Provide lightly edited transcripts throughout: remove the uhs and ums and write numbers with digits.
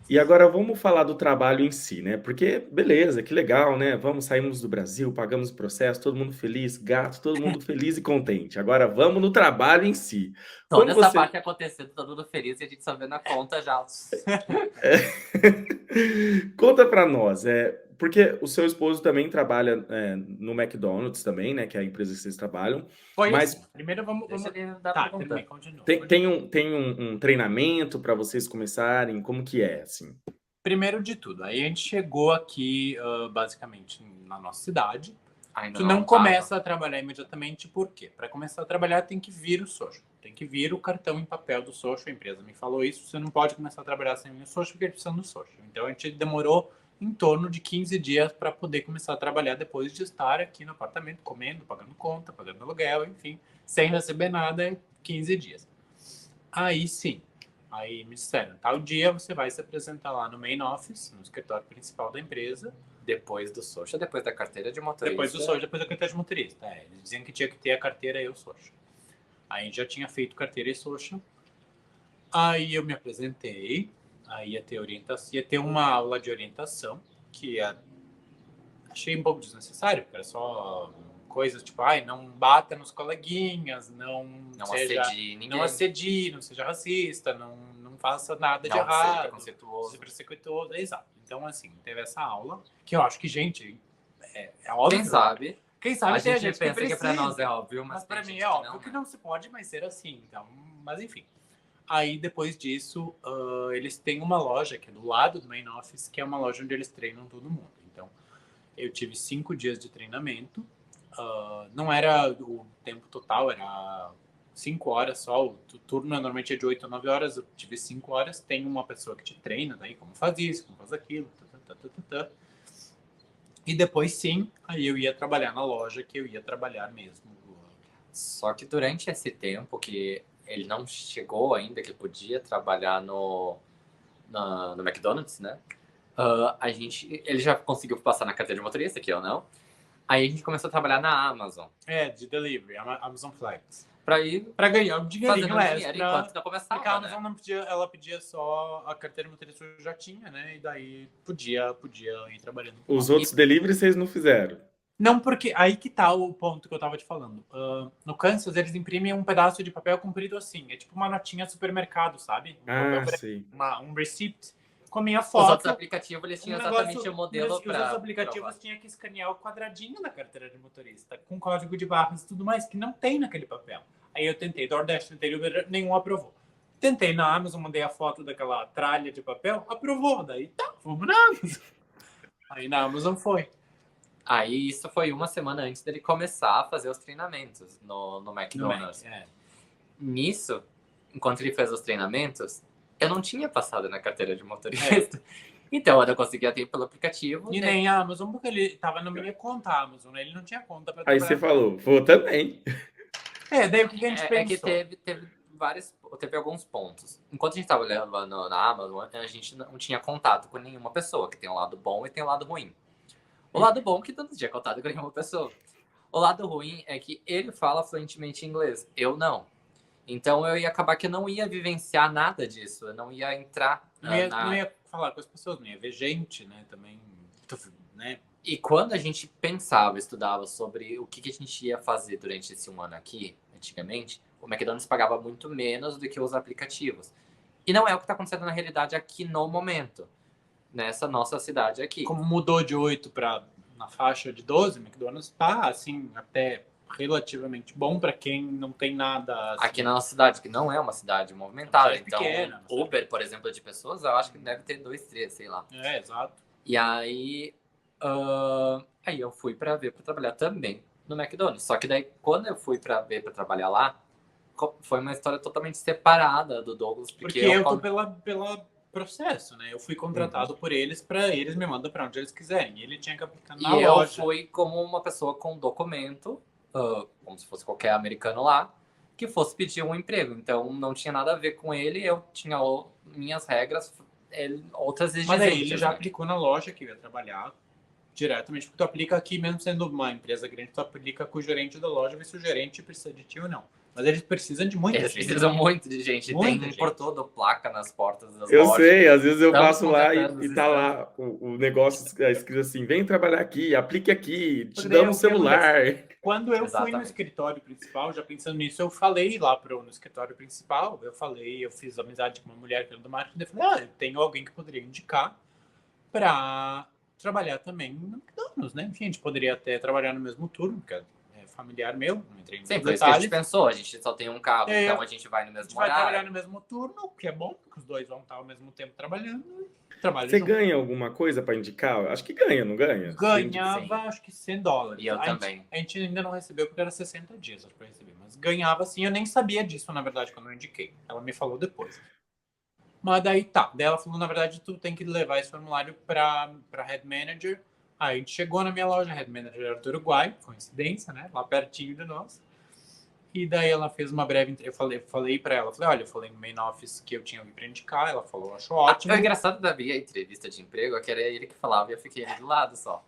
E agora vamos falar do trabalho em si, né? Porque, beleza, que legal, né? Vamos, saímos do Brasil, pagamos o processo, todo mundo feliz, gato, todo mundo feliz e contente. Agora vamos no trabalho em si. Toda Como essa você. parte acontecendo, todo mundo feliz e a gente só vendo a conta já. Conta pra nós, porque o seu esposo também trabalha no McDonald's também, né? Que é a empresa que vocês trabalham, Foi assim. mas Primeiro vamos. Deixa vamos... ele dar Tá, pergunta. terminei, continua. tem um treinamento para vocês começarem? Como que é, assim? Primeiro de tudo, aí a gente chegou aqui, basicamente, na nossa cidade. Ainda Tu não tava. começa a trabalhar imediatamente, por quê? Para começar a trabalhar tem que vir o social. Tem que vir o cartão em papel do social. A empresa me falou isso, você não pode começar a trabalhar sem o social porque precisa do social. Então a gente demorou em torno de 15 dias para poder começar a trabalhar depois de estar aqui no apartamento, comendo, pagando conta, pagando aluguel, enfim, sem receber nada em 15 dias. Aí sim, aí me disseram, tal dia você vai se apresentar lá no main office, no escritório principal da empresa. Depois do social, depois da carteira de motorista. Depois do social, depois da carteira de motorista. Eles diziam que tinha que ter a carteira e o social. Aí já tinha feito carteira e social. Aí eu me apresentei, aí ia ter uma aula de orientação, que achei um pouco desnecessário, porque era só coisas tipo, não bata nos coleguinhas, não assedie ninguém. não assedie, não seja racista, não faça nada de Não seja errado. preconceituoso. Seja preconceituoso, exato. Então, assim, teve essa aula, que eu acho que, gente, é óbvio. Quem sabe a tem gente pensa que pra nós é óbvio, mas mas pra tem mim gente é óbvio não, que né? não se pode mais ser assim. Então, mas enfim. Aí depois disso, eles têm uma loja que é do lado do main office, que é uma loja onde eles treinam todo mundo. Então, eu tive 5 dias de treinamento. Não era o tempo total, era 5 horas só. O turno normalmente é de 8 a 9 horas. Eu tive 5 horas. Tem uma pessoa que te treina daí, como faz isso, como faz aquilo. E depois sim, aí eu ia trabalhar na loja, que eu ia trabalhar mesmo. Só que durante esse tempo que ele não chegou ainda, que ele podia trabalhar no McDonald's, né? Ele já conseguiu passar na carteira de motorista, que eu não. Aí a gente começou a trabalhar na Amazon. De delivery, Amazon Flex. Pra ganhar um dinheirinho dinheiro enquanto não começava, porque a Amazon né? não podia, ela pedia só a carteira de motorista, eu já tinha, né? E daí podia ir trabalhando. Os outros deliveries vocês não fizeram? Não, porque aí que tá o ponto que eu tava te falando. No Kansas, eles imprimem um pedaço de papel comprido assim. É tipo uma notinha de supermercado, sabe? Sim. Um receipt com a minha Os foto. outros aplicativos, eles tinham exatamente o modelo Os outros aplicativos tinham que escanear o quadradinho da carteira de motorista, com código de barras e tudo mais, que não tem naquele papel. Aí eu tentei DoorDash, tentei Uber, nenhum aprovou. Tentei na Amazon, mandei a foto daquela tralha de papel, aprovou. Daí tá, vamos na Amazon. Aí na Amazon foi. Aí isso foi uma semana antes dele começar a fazer os treinamentos no McDonald's. Nisso, enquanto ele fez os treinamentos, eu não tinha passado na carteira de motorista. Então, eu conseguia ter pelo aplicativo. E nem a Amazon, porque ele tava na minha conta Amazon, né? Ele não tinha conta pra Aí trabalhar. você falou, vou também. Daí o que a gente pensou? É que teve alguns pontos. Enquanto a gente estava trabalhando na Amazon, a gente não tinha contato com nenhuma pessoa, que tem um lado bom e tem um lado ruim. O lado bom é que não tinha contato com nenhuma pessoa. O lado ruim é que ele fala fluentemente inglês, eu não. Então eu ia acabar que eu não ia vivenciar nada disso, eu não ia entrar não ia falar com as pessoas, não ia ver gente, né, também, né? E quando a gente pensava, estudava sobre o que a gente ia fazer durante esse 1 ano aqui, antigamente, o McDonald's pagava muito menos do que os aplicativos. E não é o que está acontecendo na realidade aqui no momento, nessa nossa cidade aqui. Como mudou de 8 para na faixa de 12, o McDonald's tá, assim, até relativamente bom para quem não tem nada. Assim. Aqui na nossa cidade, que não é uma cidade movimentada. Então, pequena, Uber, por exemplo, de pessoas, eu acho que deve ter 2, 3, sei lá. Exato. E aí, aí eu fui para ver para trabalhar também no McDonald's. Só que daí, quando eu fui para ver para trabalhar lá, foi uma história totalmente separada do Douglas. Porque eu tô pela processo, né? Eu fui contratado por eles para eles me mandam para onde eles quiserem. E ele tinha que aplicar na loja. E eu fui como uma pessoa com documento, como se fosse qualquer americano lá, que fosse pedir um emprego. Então não tinha nada a ver com ele, eu tinha minhas regras, outras exigências. Mas aí ele já aplicou na loja que eu ia trabalhar diretamente, porque tu aplica aqui, mesmo sendo uma empresa grande, tu aplica com o gerente da loja, ver se o gerente precisa de ti ou não. Mas eles precisam de muita Eles gente. precisam muito de gente. Muita Tem gente. por todo placa nas portas das Eu lojas. sei, às vezes eu Estamos passo lá contratando, e tá estamos. lá o negócio escrito assim: vem trabalhar aqui, aplique aqui, te Porque daí damos o que acontece? celular. Quando eu fui no Exatamente. escritório principal, já pensando nisso, eu falei lá no escritório principal, eu fiz amizade com uma mulher que era do marketing, eu falei, eu tenho alguém que poderia indicar para trabalhar também no McDonald's, né? Enfim, a gente poderia até trabalhar no mesmo turno, porque é familiar meu, não entrei Sim, nos foi isso que a gente detalhes. pensou. A gente só tem um carro, É, então a gente vai no A mesmo gente vai trabalhar horário. no mesmo turno, o que é bom, porque os dois vão estar ao mesmo tempo trabalhando e trabalham Você junto. ganha alguma coisa para indicar? Acho que ganha, não ganha? Você indica- Ganhava, Sim. acho que $100. E eu a também. Gente, a gente ainda não recebeu porque era 60 dias, acho que eu recebi. Mas ganhava sim, eu nem sabia disso, na verdade, quando eu indiquei. Ela me falou depois. Mas daí tá. Daí ela falou, na verdade, tu tem que levar esse formulário pra Head Manager. Aí a gente chegou na minha loja, a Head Manager era do Uruguai, coincidência, né? Lá pertinho de nós. E daí ela fez uma breve. Eu falei pra ela, olha, eu falei no main office que eu tinha alguém pra indicar. Ela falou, achou ótimo. O engraçado da minha entrevista de emprego é que era ele que falava e eu fiquei ali do lado só.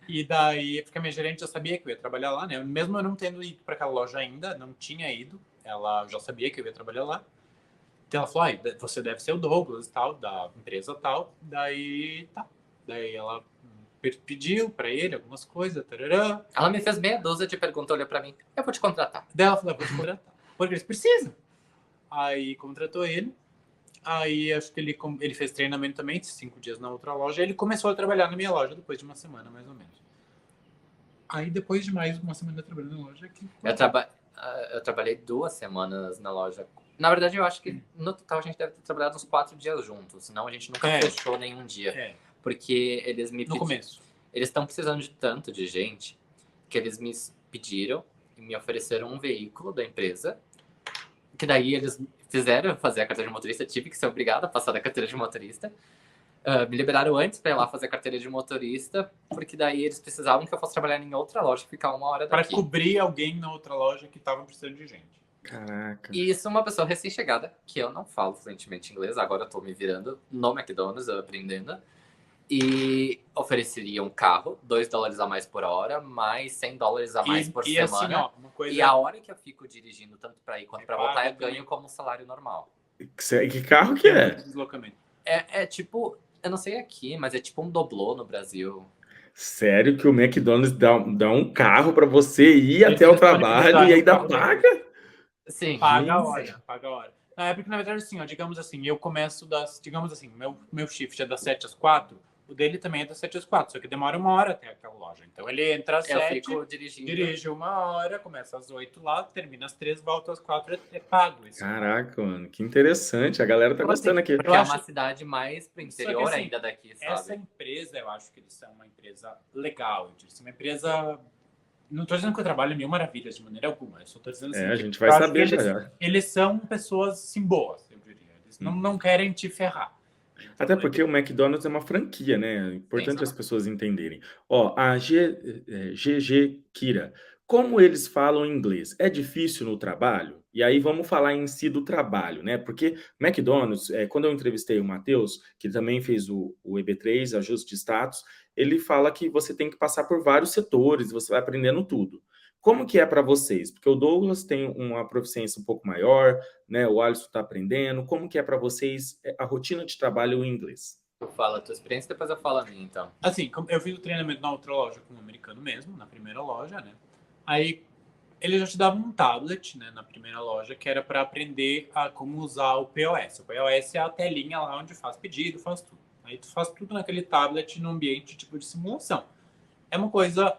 E daí, porque a minha gerente já sabia que eu ia trabalhar lá, né? Mesmo eu não tendo ido para aquela loja ainda, não tinha ido, ela já sabia que eu ia trabalhar lá. Então ela falou, você deve ser o Douglas, tal, da empresa tal. Daí, tá. Daí ela pediu para ele algumas coisas, tarará. Ela me fez meia dúzia de perguntas, olhou pra mim, eu vou te contratar. Daí ela falou, vou te contratar. Porque eles precisam. Aí contratou ele. Aí acho que ele fez treinamento também, 5 dias na outra loja. Ele começou a trabalhar na minha loja depois de uma semana, mais ou menos. Aí depois de mais uma semana trabalhando na loja, Eu trabalhei 2 semanas na loja. Na verdade, eu acho que no total a gente deve ter trabalhado uns 4 dias juntos. Senão a gente nunca fechou nenhum dia. Porque eles me no começo. Eles estão precisando de tanto de gente que eles me pediram e me ofereceram um veículo da empresa. Que daí eles fizeram eu fazer a carteira de motorista. Tive que ser obrigado a passar da carteira de motorista. Me liberaram antes para ir lá fazer a carteira de motorista, porque daí eles precisavam que eu fosse trabalhar em outra loja e ficar 1 hora Para daqui. cobrir alguém na outra loja que estava precisando de gente. Caraca. E isso é uma pessoa recém-chegada, que eu não falo fluentemente inglês, agora eu tô me virando no McDonald's, aprendendo. E ofereceria um carro, $2 a mais por hora, mais $100 a mais por semana. Assim, ó, uma coisa... E a hora que eu fico dirigindo, tanto para ir quanto para voltar, eu paga ganho como salário normal. Que carro que é? Deslocamento. É tipo, eu não sei aqui, mas é tipo um doblô no Brasil. Sério que o McDonald's dá um carro para você ir Eles até o disponibilizaram trabalho e um ainda carro deles. paga? Sim. Paga a sim. hora, paga a hora. É porque, na verdade, assim, ó, digamos assim, eu começo digamos assim, meu shift é das 7 às 4, o dele também é das 7 às 4, só que demora 1 hora até aquela loja. Então ele entra às Eu 7, fico dirigindo. dirige 1 hora, começa às 8 lá, termina às 3, volta às 4, é pago isso. Caraca, mano, que interessante. A galera tá gostando aqui. Porque é uma cidade mais pro interior Só que, assim, ainda daqui, sabe? Essa empresa, eu acho que eles são uma empresa legal. Eles são uma empresa... Não estou dizendo que eu trabalho em mil maravilhas de maneira alguma. Eu só estou dizendo assim... A gente vai eu acho saber que já já. eles são pessoas, sim, boas, eu diria. Eles não querem te ferrar. Até porque o McDonald's é uma franquia, né? É importante as pessoas entenderem. Ó, a GG Kira, como eles falam inglês? É difícil no trabalho? E aí vamos falar em si do trabalho, né? Porque McDonald's, quando eu entrevistei o Matheus, que também fez o EB3, ajuste de status, ele fala que você tem que passar por vários setores, você vai aprendendo tudo. Como que é para vocês? Porque o Douglas tem uma proficiência um pouco maior, né? O Alisson está aprendendo. Como que é para vocês a rotina de trabalho em inglês? Tu fala a tua experiência, depois eu falo a minha, então. Assim, eu fiz o treinamento na outra loja com um americano mesmo, na primeira loja, né? Aí ele já te dava um tablet, né, na primeira loja, que era para aprender a como usar o POS. O POS é a telinha lá onde faz pedido, faz tudo. Aí tu faz tudo naquele tablet no ambiente tipo de simulação. É uma coisa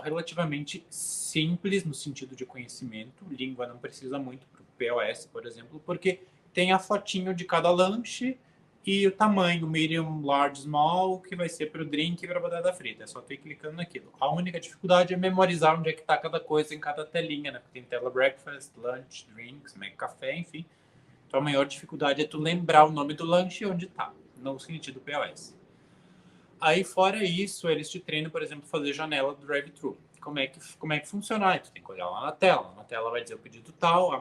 relativamente simples no sentido de conhecimento. Língua não precisa muito para o POS, por exemplo, porque tem a fotinho de cada lanche e o tamanho, medium, large, small, que vai ser para o drink e para a batata frita. É só tu ir clicando naquilo. A única dificuldade é memorizar onde é que está cada coisa em cada telinha, né? Tem tela breakfast, lunch, drinks, café, enfim. Então a maior dificuldade é tu lembrar o nome do lanche e onde está, no sentido POS. Aí, fora isso, eles te treinam, por exemplo, fazer janela do drive-thru. Como é que funciona? Aí tu tem que olhar lá na tela. Na tela vai dizer o pedido tal, a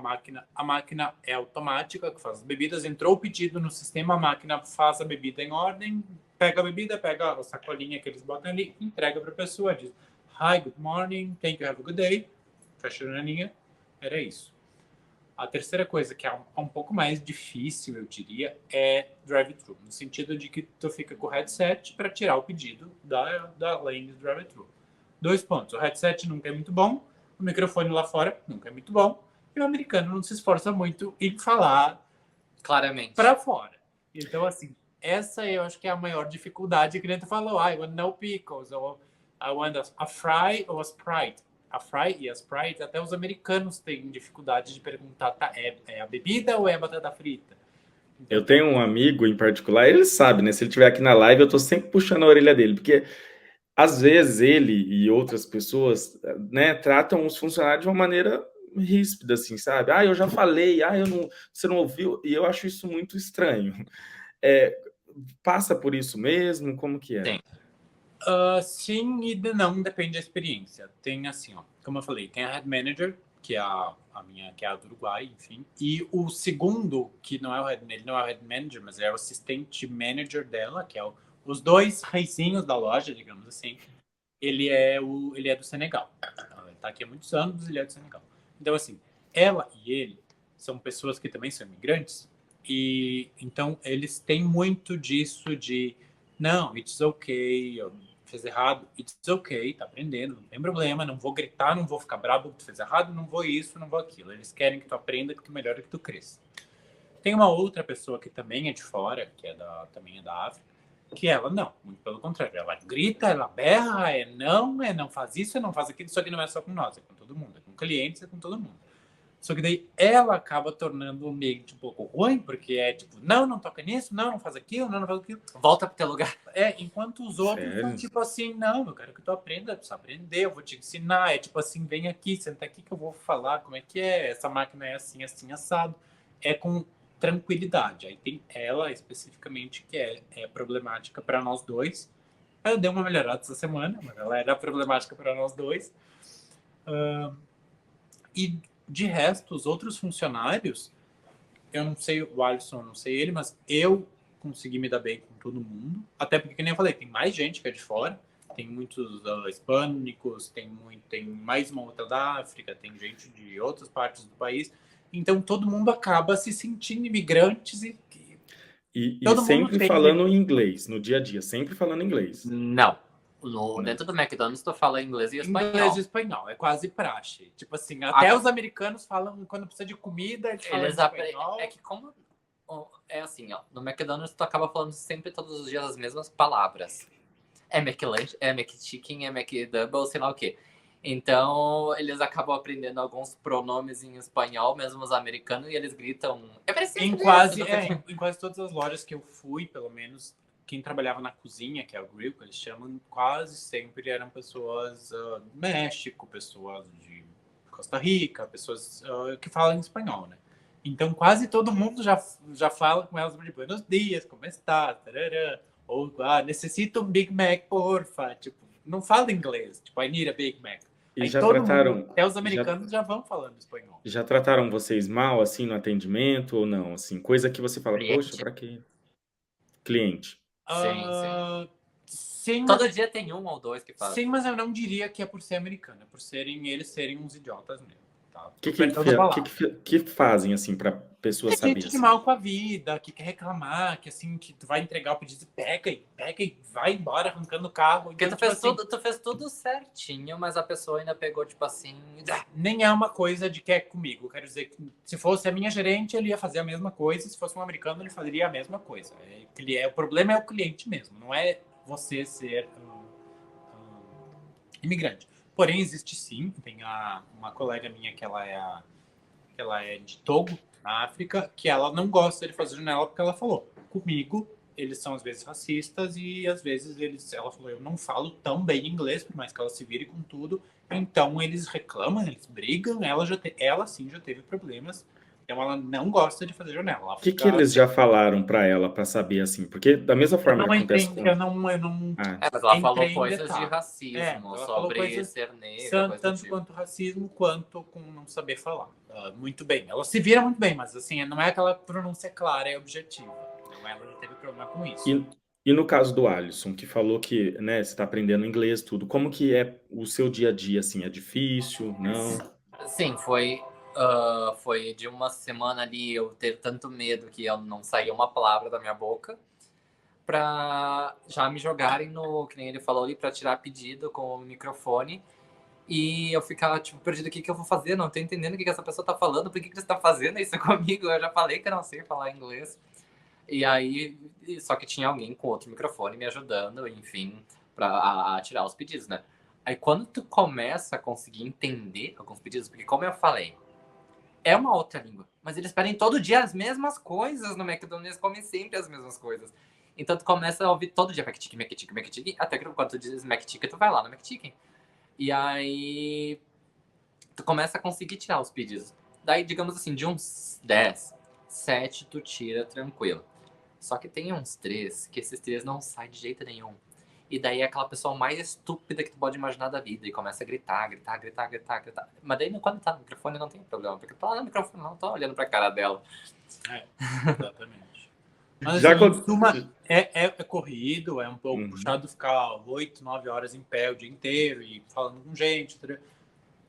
máquina é automática, que faz as bebidas. Entrou o pedido no sistema, a máquina faz a bebida em ordem, pega a bebida, pega a sacolinha que eles botam ali, entrega para a pessoa, diz: Hi, good morning, thank you, have a good day. Fecha a janelinha, Era isso. A terceira coisa, que é um pouco mais difícil, eu diria, é drive-thru. No sentido de que tu fica com o headset para tirar o pedido da lane do drive-thru. 2 pontos. O headset nunca é muito bom, o microfone lá fora nunca é muito bom, e o americano não se esforça muito em falar Claramente. para fora. Então, assim, essa eu acho que é a maior dificuldade que a gente falou. I want no pickles, ou I want a fry ou a Sprite. A fry e a Sprite, até os americanos têm dificuldade de perguntar, tá, é a bebida ou é a batata frita? Então, Eu tenho um amigo em particular, ele sabe, né? Se ele estiver aqui na live, eu tô sempre puxando a orelha dele, porque às vezes ele e outras pessoas, né, tratam os funcionários de uma maneira ríspida, assim, sabe? Ah, eu já falei, ah, você não ouviu, e eu acho isso muito estranho. É, passa por isso mesmo? Como que é? Sim. sim e não, depende da experiência. Tem assim, ó, como eu falei, tem a Head Manager, que é a minha, que é a do Uruguai, enfim. E o segundo, que não é o ele não é o Head Manager, mas é o assistente manager dela, que é os dois reizinhos da loja, digamos assim. Ele é do Senegal. Ele tá aqui há muitos anos, ele é do Senegal. Então, assim, ela e ele são pessoas que também são imigrantes, e então eles têm muito disso de não, it's okay, eu fez errado, it's okay, tá aprendendo, não tem problema, não vou gritar, não vou ficar bravo que tu fez errado, não vou isso, não vou aquilo. Eles querem que tu aprenda, que tu melhore, que tu cresça. Tem uma outra pessoa que também é de fora, que também é da África, que ela não, muito pelo contrário, ela grita, ela berra, é não faz isso, é não faz aquilo, só que não é só com nós, é com todo mundo, é com clientes, é com todo mundo. Só que daí ela acaba tornando o ambiente um pouco ruim, porque é tipo, não toca nisso, não faz aquilo, não faz aquilo. Volta pro teu lugar. Enquanto os outros são Sério? tipo assim, não, eu quero que tu aprenda, precisa aprender, eu vou te ensinar. É tipo assim, vem aqui, senta aqui que eu vou falar como é que é, essa máquina é assim, assim, assado. É com tranquilidade. Aí tem ela especificamente que é problemática para nós dois. Ela deu uma melhorada essa semana, mas ela era problemática para nós dois. E de resto, os outros funcionários, eu não sei o Alisson, eu não sei ele, mas eu consegui me dar bem com todo mundo. Até porque, como eu falei, tem mais gente que é de fora. Tem muitos hispânicos, tem mais uma outra da África, tem gente de outras partes do país. Então, todo mundo acaba se sentindo imigrantes E todo mundo sempre tem falando inglês, no dia a dia, sempre falando inglês. Não. Não. Dentro do McDonald's, tu fala inglês e espanhol. inglês e espanhol, é quase praxe. Tipo assim, até os americanos falam, quando precisa de comida, eles falam espanhol. É que como... É assim, ó. No McDonald's, tu acaba falando sempre todos os dias as mesmas palavras. É McLanche, é McChicken, é McDouble, sei lá o quê. Então, eles acabam aprendendo alguns pronomes em espanhol, mesmo os americanos, e eles gritam... Em quase todas as lojas que eu fui, pelo menos, quem trabalhava na cozinha, que é o grill, que eles chamam, quase sempre eram pessoas do México, pessoas de Costa Rica, pessoas que falam espanhol, né? Então, quase todo mundo já fala com elas de buenos dias, como está, tarará. Ou, necessito um Big Mac, porfa. Tipo, não fala inglês. Tipo, I need a Big Mac. E Aí já todo mundo, trataram, até os americanos já vão falando espanhol. já trataram vocês mal, assim, no atendimento ou não? Assim, coisa que você fala, poxa, Cliente. pra quê? Cliente. Sim. Sim, Todo dia tem um ou dois que fazem. sim, mas eu não diria que é por ser americano. É por eles serem uns idiotas mesmo. Tá? Que fazem, assim, pra pessoa Tem saber, gente de assim? mal com a vida, que quer reclamar, que assim, que tu vai entregar o pedido, pega e vai embora arrancando o carro. Porque Então, tu fez tudo certinho, mas a pessoa ainda pegou, tipo assim... nem é uma coisa de que é comigo. Quero dizer que se fosse a minha gerente, ele ia fazer a mesma coisa. Se fosse um americano, ele faria a mesma coisa. O problema é o cliente mesmo, não é você ser imigrante. Porém, existe sim. Tem uma colega minha que ela é de Togo, na África, que ela não gosta de fazer janela porque ela falou, comigo eles são às vezes racistas e às vezes ela falou, eu não falo tão bem inglês, por mais que ela se vire com tudo, então eles reclamam, eles brigam, ela sim já teve problemas, então ela não gosta de fazer janela. O que eles já falaram pra ela pra saber, assim? Porque da mesma forma que acontece com... eu não Mas ela falou entrei em coisas de detalhe. racismo, Ela falou sobre coisas ser negra, coisa do tanto tipo. quanto racismo, quanto com não saber falar. Muito bem. Ela se vira muito bem, mas assim, não é aquela pronúncia clara e objetiva. Não, ela não teve problema com isso. E no caso do Alisson, que falou que, né, você está aprendendo inglês, tudo, como que é o seu dia a dia, assim? É difícil? Não? Sim, foi... foi de uma semana ali eu ter tanto medo que eu não saía uma palavra da minha boca, pra já me jogarem no, que nem ele falou ali, pra tirar pedido com o microfone. E eu ficava, tipo, perdido, o que eu vou fazer? Não tô entendendo o que essa pessoa tá falando, por que você tá fazendo isso comigo? Eu já falei que eu não sei falar inglês. E aí, só que tinha alguém com outro microfone me ajudando, enfim, a tirar os pedidos, né? Aí quando tu começa a conseguir entender alguns pedidos, porque como eu falei, é uma outra língua, mas eles pedem todo dia as mesmas coisas no McDonald's, eles comem sempre as mesmas coisas. Então tu começa a ouvir todo dia McChicken, McChicken, McChicken, até que quando tu diz McChicken, tu vai lá no McChicken. E aí tu começa a conseguir tirar os pedidos. Daí, digamos assim, de uns 10, 7 tu tira tranquilo. Só que tem uns 3 que esses 3 não saem de jeito nenhum. E daí é aquela pessoa mais estúpida que tu pode imaginar da vida. E começa a gritar. Mas daí quando tá no microfone não tem problema. Porque tu tá lá no microfone, não tô olhando pra cara dela. Exatamente. Mas Já assim, quando- em suma, é corrido, é um pouco Uhum. puxado ficar 8, 9 horas em pé o dia inteiro e falando com gente, entendeu?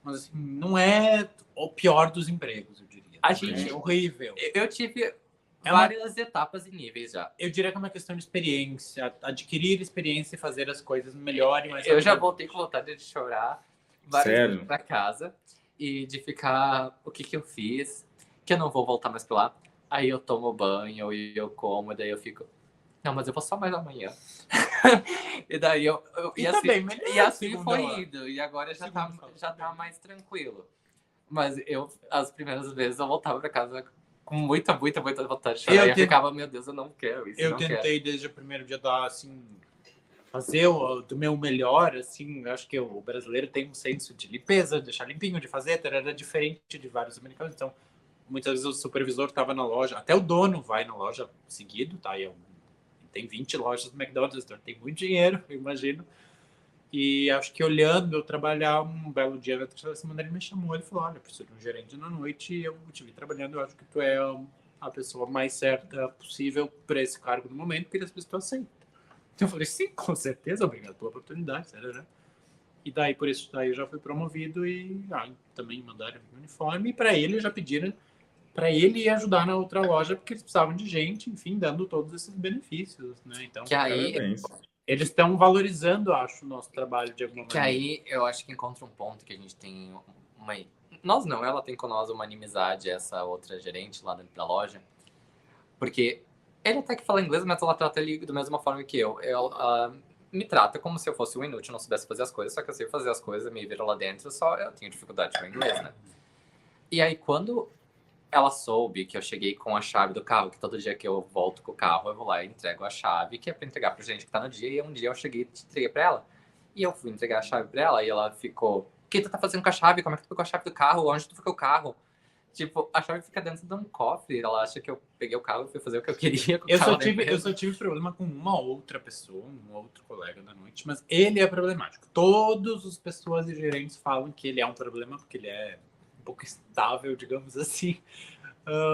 Mas assim, não é o pior dos empregos, eu diria. A gente- É horrível. Eu tive É uma- várias etapas e níveis já. Eu diria que é uma questão de experiência, adquirir experiência e fazer as coisas melhor e mais Eu já rapidamente. voltei com vontade de chorar várias Sério? vezes pra casa e de ficar, o que eu fiz, que eu não vou voltar mais pra lá. Aí eu tomo banho e eu como, e daí eu fico, não, mas eu vou só mais amanhã. E daí E tá bem melhor, e assim segundo foi ela. indo, e agora já Segundo fala, já tá tá bem. mais tranquilo. Mas as primeiras vezes eu voltava pra casa com muita vontade de chorar. Eu E eu tento- ficava, meu Deus, eu não quero isso, Eu não quero. tentei desde o primeiro dia dar, assim, fazer do meu melhor, assim, acho que o brasileiro tem um senso de limpeza, deixar limpinho, de fazer, era diferente de vários americanos, então muitas vezes o supervisor estava na loja, até o dono vai na loja seguido, tá? Tem 20 lojas do McDonald's, então tem muito dinheiro, eu imagino. E acho que olhando eu trabalhar um belo dia na terceira semana, ele me chamou, ele falou, olha, eu preciso de um gerente na noite e eu te vi trabalhando, eu acho que tu é a pessoa mais certa possível para esse cargo no momento, porque as pessoas aceitam. Então eu falei, sim, com certeza, obrigado pela oportunidade, né? E daí, por isso, daí eu já fui promovido e também mandaram o uniforme. E para ele, já pediram para ele ir ajudar na outra loja, porque eles precisavam de gente, enfim, dando todos esses benefícios, né? Então, Que aí, Parabéns. eles estão valorizando, acho, o nosso trabalho de alguma que maneira. aí eu acho que encontra um ponto que a gente tem uma. Nós não, ela tem com nós uma inimizade, essa outra gerente lá dentro da loja. Porque ele até que fala inglês, mas ela trata ele da mesma forma que eu. Ela me trata como se eu fosse um inútil, não soubesse fazer as coisas, só que eu sei fazer as coisas, me viro lá dentro, só eu tenho dificuldade com o inglês, né? E aí quando ela soube que eu cheguei com a chave do carro, que todo dia que eu volto com o carro, eu vou lá e entrego a chave, que é pra entregar pra gente que tá no dia, e um dia eu cheguei e entreguei pra ela. E eu fui entregar a chave pra ela, e ela ficou, o que tu tá fazendo com a chave? Como é que tu pegou a chave do carro? Onde tu ficou o carro? Tipo, a chave fica dentro de um cofre, ela acha que eu peguei o carro e fui fazer o que eu queria com o Eu carro só, da tive, eu empresa. só tive problema com uma outra pessoa, um outro colega da noite, mas ele é problemático. Todas as pessoas e gerentes falam que ele é um problema, porque ele é um pouco instável, digamos assim.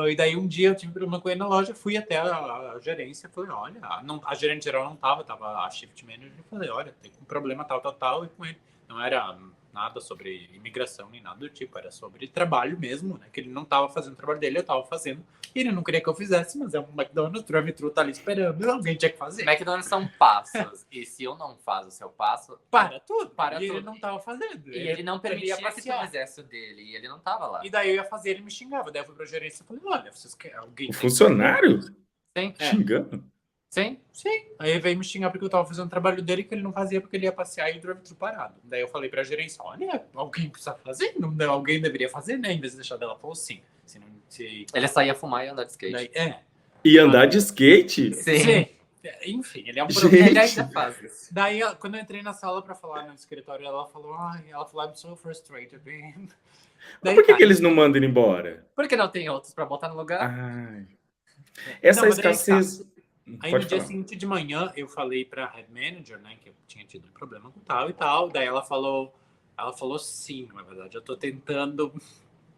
E daí um dia eu tive problema com ele na loja, fui até a gerência, falei, olha, a gerente geral não tava a shift manager, e falei, olha, tem um problema tal, e com ele. Não era nada sobre imigração nem nada do tipo, era sobre trabalho mesmo, né? Que ele não tava fazendo o trabalho dele, eu tava fazendo. E ele não queria que eu fizesse, mas é um McDonald's, o drive-thru tá ali esperando, alguém tinha que fazer. McDonald's são passos, e se eu não faço o seu passo, Para tudo. Para e tudo. ele não tava fazendo. e ele não permitia ia que tu passear. fizesse o dele, e ele não tava lá. E daí eu ia fazer, ele me xingava. Daí eu fui pra gerência e falei, olha, vocês querem alguém... O funcionário? Sim, Xingando? sim. Sim. Aí ele veio me xingar porque eu tava fazendo o trabalho dele que ele não fazia porque ele ia passear e o drive-thru parado. Daí eu falei pra gerência, olha, alguém precisa fazer, não, alguém deveria fazer, né? Em vez de deixar dela, falou sim. Ele saía fumar e andar de skate. Daí, E andar de skate? Sim. Enfim, ele é um Gente. problema. Ele ainda faz isso. Daí, quando eu entrei na sala pra falar no escritório, ela falou, I'm so frustrated. Mas por que eles não mandam ele embora? Porque não tem outros pra botar no lugar. Ai. Essa Não, mas daí escassez. Aí Pode no dia falar. seguinte de manhã eu falei pra head manager, né, que eu tinha tido um problema com tal e tal. Daí ela falou sim, na verdade, eu tô tentando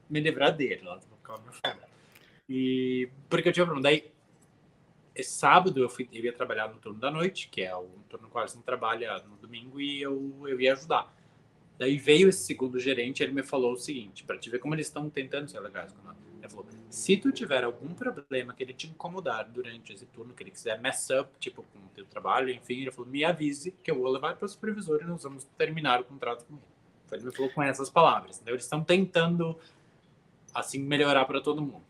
me livrar dele. Ela ficava me falando. E porque eu tinha um problema. Daí, esse sábado eu ia trabalhar no turno da noite, que é o turno no qual você não trabalha no domingo, e eu ia ajudar. Daí veio esse segundo gerente, ele me falou o seguinte, para te ver como eles estão tentando ser legais com nós. Ele falou, se tu tiver algum problema que ele te incomodar durante esse turno, que ele quiser mess up, tipo, com o teu trabalho, enfim, ele falou, me avise que eu vou levar para o supervisor e nós vamos terminar o contrato com ele. Então, ele me falou com essas palavras. Então, eles estão tentando, assim, melhorar para todo mundo.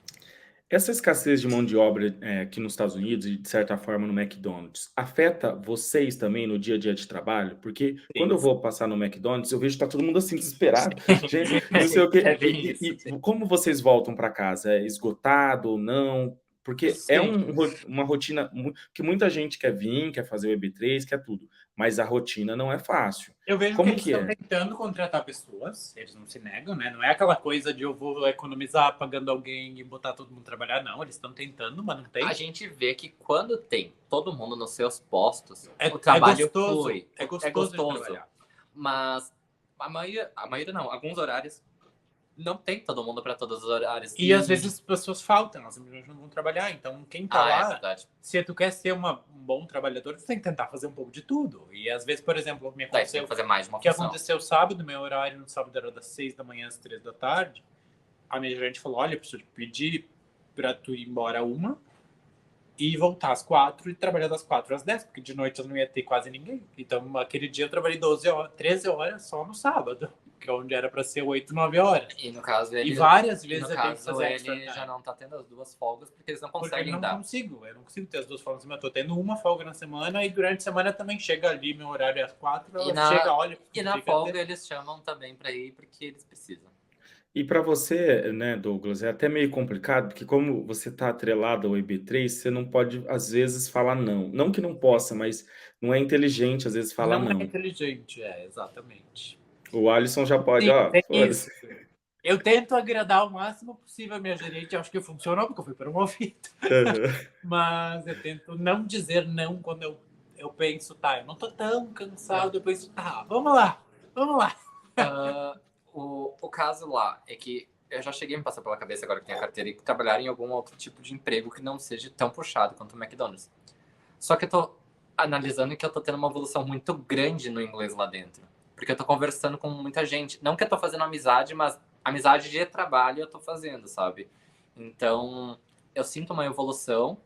Essa escassez de mão de obra aqui nos Estados Unidos e, de certa forma, no McDonald's, afeta vocês também no dia a dia de trabalho? Porque quando eu Sim. vou passar no McDonald's, eu vejo que tá todo mundo assim, desesperado. Gente, não sei o quê. É bem isso, E sim. como vocês voltam para casa? É esgotado ou não? Porque é Sim. uma rotina que muita gente quer vir, quer fazer o EB3, quer tudo. Mas a rotina não é fácil. Eu vejo que Como eles que estão é? tentando contratar pessoas, eles não se negam, né? Não é aquela coisa de eu vou economizar pagando alguém e botar todo mundo trabalhar, não. Eles estão tentando, mas não tem. A gente vê que quando tem todo mundo nos seus postos, É o trabalho gostoso, flui. é gostoso de trabalhar. Mas a maioria não, alguns horários não tem todo mundo para todos os horários. E às vezes as pessoas faltam, as empresas não vão trabalhar. Então, quem tá é lá, verdade. se tu quer ser um bom trabalhador, tu tem que tentar fazer um pouco de tudo. E às vezes, por exemplo, me Daí tem aconteceu que fazer mais de uma o que função. aconteceu sábado, meu horário no sábado era das 6 da manhã às 3 da tarde. A minha gerente falou, olha, eu preciso te pedir pra tu ir embora 1 e voltar às 4 e trabalhar das 4 às 10, porque de noite eu não ia ter quase ninguém. Então, aquele dia eu trabalhei 12 horas, 13 horas só no sábado, que é onde era pra ser 8, 9 horas. E no caso ele, E várias no vezes eu tenho que caso, fazer ele extra time. já não tá tendo as duas folgas porque eles não Porque eu conseguem não dar. eu não consigo ter as duas folgas. Eu tô tendo uma folga na semana e durante a semana também chega ali, meu horário é às 4, E ela na- chega, olha... E na fica folga até- eles chamam também para ir porque eles precisam. E para você, né, Douglas, é até meio complicado, porque como você está atrelado ao EB3, você não pode, às vezes, falar não. Não que não possa, mas não é inteligente, às vezes, falar Não é não. inteligente, exatamente. O Alisson já pode, Sim, ó, é foda-se. isso. Eu tento agradar o máximo possível a minha gerente, acho que funcionou, porque eu fui promovido. Aham. Mas eu tento não dizer não quando eu penso, tá, eu não tô tão cansado, eu penso, tá, vamos lá. O caso lá é que eu já cheguei a me passar pela cabeça agora que tem a carteira e trabalhar em algum outro tipo de emprego que não seja tão puxado quanto o McDonald's. Só que eu tô analisando que eu tô tendo uma evolução muito grande no inglês lá dentro. Porque eu tô conversando com muita gente. Não que eu tô fazendo amizade, mas amizade de trabalho eu tô fazendo, sabe? Então, eu sinto uma evolução.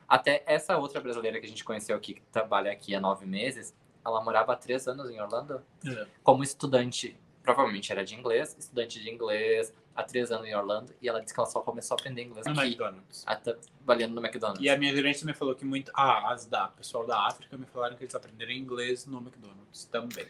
Até essa outra brasileira que a gente conheceu aqui, que trabalha aqui há 9 meses, ela morava há 3 anos em Orlando como estudante. Provavelmente era de inglês, estudante de inglês há 3 anos em Orlando, e ela disse que ela só começou a aprender inglês No aqui, McDonald's. trabalhando no McDonald's. E a minha gerente me falou que muito... pessoal da África me falaram que eles aprenderam inglês no McDonald's também.